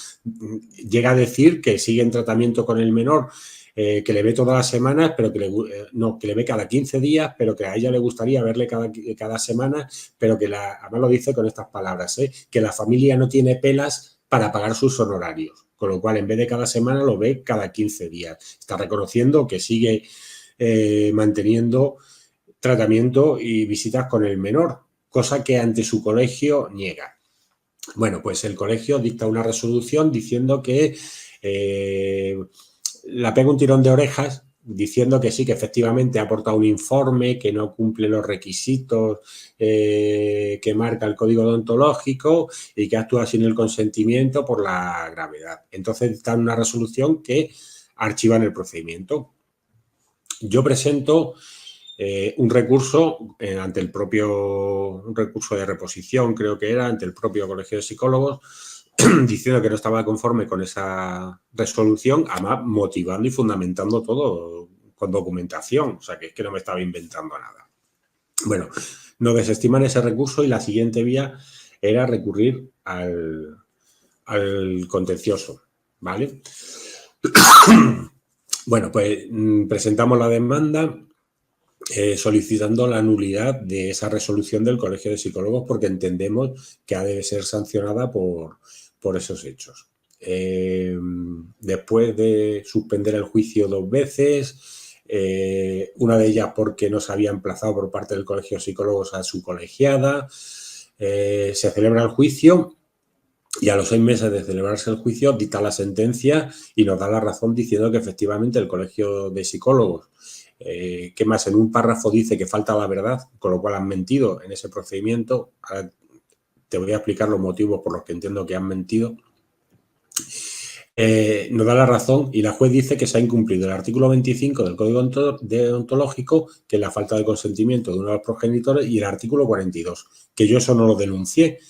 llega a decir que sigue en tratamiento con el menor, que le ve todas las semanas, pero que le ve cada 15 días, pero que a ella le gustaría verle cada semana, pero que además lo dice con estas palabras, que la familia no tiene pelas para pagar sus honorarios, con lo cual en vez de cada semana lo ve cada 15 días. Está reconociendo que sigue manteniendo tratamiento y visitas con el menor, cosa que ante su colegio niega. Bueno, pues el colegio dicta una resolución diciendo que la pega un tirón de orejas, diciendo que sí, que efectivamente ha aportado un informe, que no cumple los requisitos que marca el código deontológico y que actúa sin el consentimiento por la gravedad. Entonces dictan una resolución que archivan el procedimiento. Yo presento un recurso ante el propio, un recurso de reposición, creo que era, ante el propio Colegio de Psicólogos, diciendo que no estaba conforme con esa resolución, además motivando y fundamentando todo con documentación, o sea que es que no me estaba inventando nada. Bueno, nos desestiman ese recurso y la siguiente vía era recurrir al contencioso, ¿vale? Bueno, pues presentamos la demanda solicitando la nulidad de esa resolución del Colegio de Psicólogos porque entendemos que ha de ser sancionada por esos hechos. Después de suspender el juicio 2 veces, una de ellas porque no se había emplazado por parte del Colegio de Psicólogos a su colegiada, se celebra el juicio y a los 6 meses de celebrarse el juicio dicta la sentencia y nos da la razón diciendo que efectivamente el Colegio de Psicólogos, que más en un párrafo dice que falta la verdad, con lo cual han mentido en ese procedimiento. Ahora te voy a explicar los motivos por los que entiendo que han mentido. Nos da la razón y la juez dice que se ha incumplido el artículo 25 del Código Deontológico, que es la falta de consentimiento de uno de los progenitores, y el artículo 42, que yo eso no lo denuncié.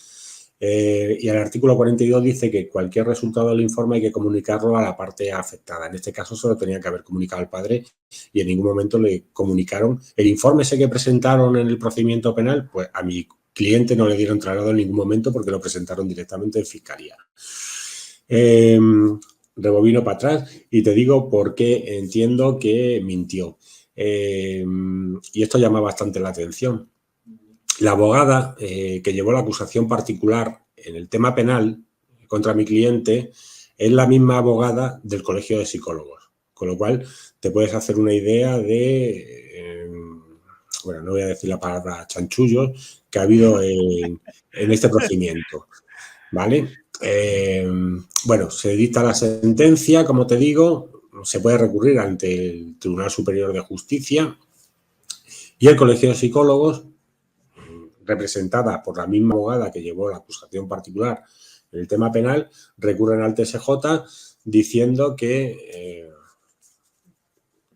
Y el artículo 42 dice que cualquier resultado del informe hay que comunicarlo a la parte afectada. En este caso se lo tenía que haber comunicado al padre y en ningún momento le comunicaron. El informe ese que presentaron en el procedimiento penal, pues a mi cliente no le dieron traslado en ningún momento porque lo presentaron directamente en fiscalía. Rebobino para atrás y te digo por qué entiendo que mintió. Y esto llama bastante la atención. La abogada que llevó la acusación particular en el tema penal contra mi cliente es la misma abogada del Colegio de Psicólogos, con lo cual te puedes hacer una idea de, bueno, no voy a decir la palabra chanchullos, que ha habido en este procedimiento, ¿vale? Bueno, se dicta la sentencia, como te digo, se puede recurrir ante el Tribunal Superior de Justicia y el Colegio de Psicólogos, representada por la misma abogada que llevó la acusación particular en el tema penal, recurren al TSJ diciendo que,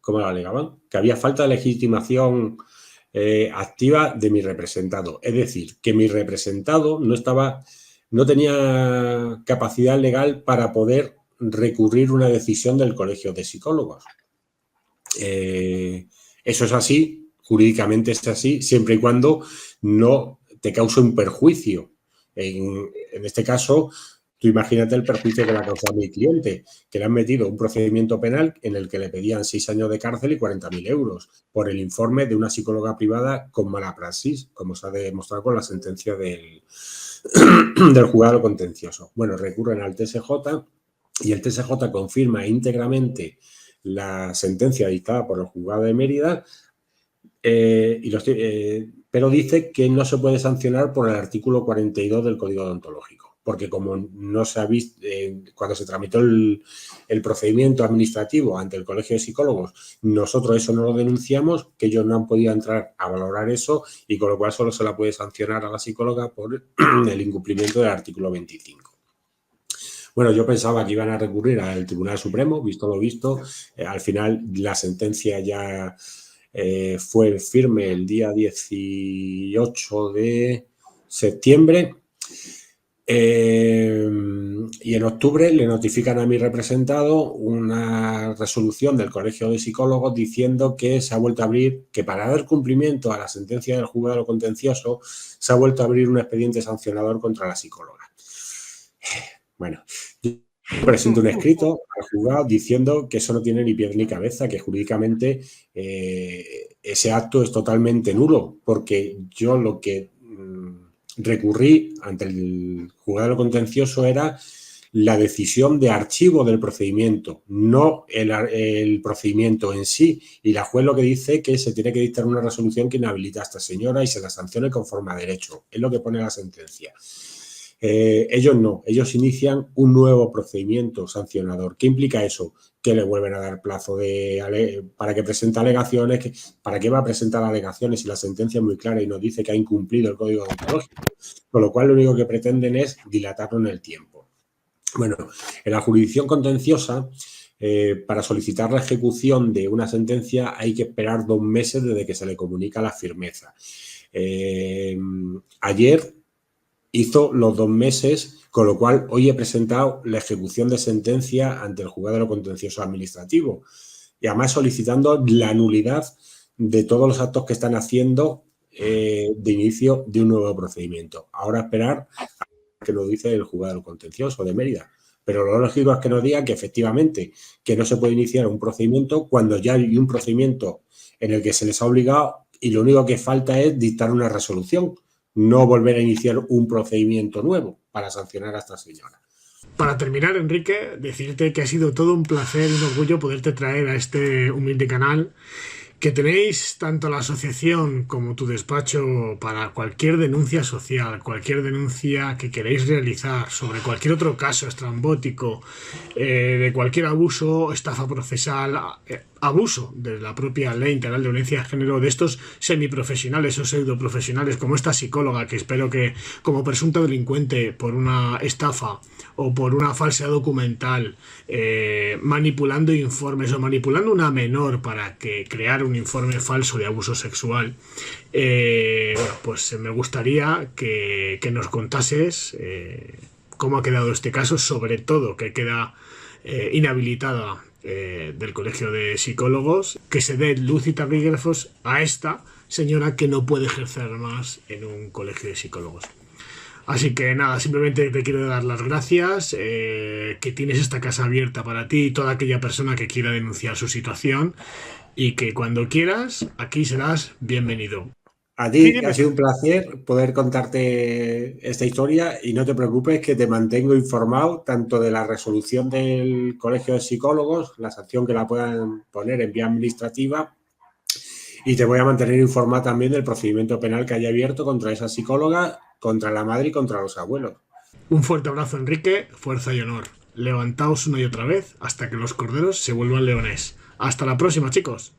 ¿cómo lo alegaban? Que había falta de legitimación activa de mi representado. Es decir, que mi representado no tenía capacidad legal para poder recurrir una decisión del Colegio de Psicólogos. Eso es así jurídicamente es así, siempre y cuando no te cause un perjuicio. En este caso, tú imagínate el perjuicio que le ha causado a mi cliente, que le han metido un procedimiento penal en el que le pedían 6 años de cárcel y 40.000 euros por el informe de una psicóloga privada con mala praxis, como se ha demostrado con la sentencia del juzgado contencioso. Bueno, recurren al TSJ y el TSJ confirma íntegramente la sentencia dictada por el juzgado de Mérida, pero dice que no se puede sancionar por el artículo 42 del Código Deontológico, porque como no se ha visto, cuando se tramitó el procedimiento administrativo ante el Colegio de Psicólogos, nosotros eso no lo denunciamos, que ellos no han podido entrar a valorar eso y con lo cual solo se la puede sancionar a la psicóloga por el incumplimiento del artículo 25. Bueno, yo pensaba que iban a recurrir al Tribunal Supremo, visto lo visto, al final la sentencia ya fue firme el día 18 de septiembre y en octubre le notifican a mi representado una resolución del Colegio de Psicólogos diciendo que se ha vuelto a abrir, que para dar cumplimiento a la sentencia del juzgado contencioso se ha vuelto a abrir un expediente sancionador contra la psicóloga. Bueno, yo presento un escrito al juzgado diciendo que eso no tiene ni pie ni cabeza, que jurídicamente ese acto es totalmente nulo, porque yo lo que recurrí ante el juzgado contencioso era la decisión de archivo del procedimiento, no el procedimiento en sí. Y la juez lo que dice es que se tiene que dictar una resolución que inhabilita a esta señora y se la sancione conforme a derecho. Es lo que pone la sentencia. Ellos no, ellos inician un nuevo procedimiento sancionador. ¿Qué implica eso? Que le vuelven a dar plazo para que presente alegaciones. ¿Para qué va a presentar alegaciones si la sentencia es muy clara y nos dice que ha incumplido el código deontológico? Con lo cual lo único que pretenden es dilatarlo en el tiempo. Bueno, en la jurisdicción contenciosa, para solicitar la ejecución de una sentencia hay que esperar 2 meses desde que se le comunica la firmeza. Ayer hizo los 2 meses, con lo cual hoy he presentado la ejecución de sentencia ante el juzgado de lo contencioso administrativo y además solicitando la nulidad de todos los actos que están haciendo de inicio de un nuevo procedimiento. Ahora esperar a que nos dice el juzgado de lo contencioso de Mérida. Pero lo lógico es que nos diga que efectivamente que no se puede iniciar un procedimiento cuando ya hay un procedimiento en el que se les ha obligado y lo único que falta es dictar una resolución. No volver a iniciar un procedimiento nuevo para sancionar a esta señora. Para terminar, Enrique, decirte que ha sido todo un placer y un orgullo poderte traer a este humilde canal, que tenéis tanto la asociación como tu despacho para cualquier denuncia social, cualquier denuncia que queréis realizar sobre cualquier otro caso estrambótico, de cualquier abuso, estafa procesal, abuso de la propia Ley Integral de Violencia de Género, de estos semiprofesionales o pseudoprofesionales como esta psicóloga que espero que como presunta delincuente por una estafa o por una falsedad documental, manipulando informes o manipulando una menor para que crear un informe falso de abuso sexual, bueno, pues me gustaría que nos contases cómo ha quedado este caso, sobre todo que queda inhabilitada del Colegio de Psicólogos, que se dé luz y taquígrafos a esta señora que no puede ejercer más en un colegio de psicólogos. Así que nada, simplemente te quiero dar las gracias, que tienes esta casa abierta para ti y toda aquella persona que quiera denunciar su situación, y que cuando quieras, aquí serás bienvenido. A ti, ha sido un placer poder contarte esta historia y no te preocupes que te mantengo informado tanto de la resolución del Colegio de Psicólogos, la sanción que la puedan poner en vía administrativa, y te voy a mantener informado también del procedimiento penal que haya abierto contra esa psicóloga, contra la madre y contra los abuelos. Un fuerte abrazo, Enrique, fuerza y honor. Levantaos una y otra vez hasta que los corderos se vuelvan leones. Hasta la próxima, chicos.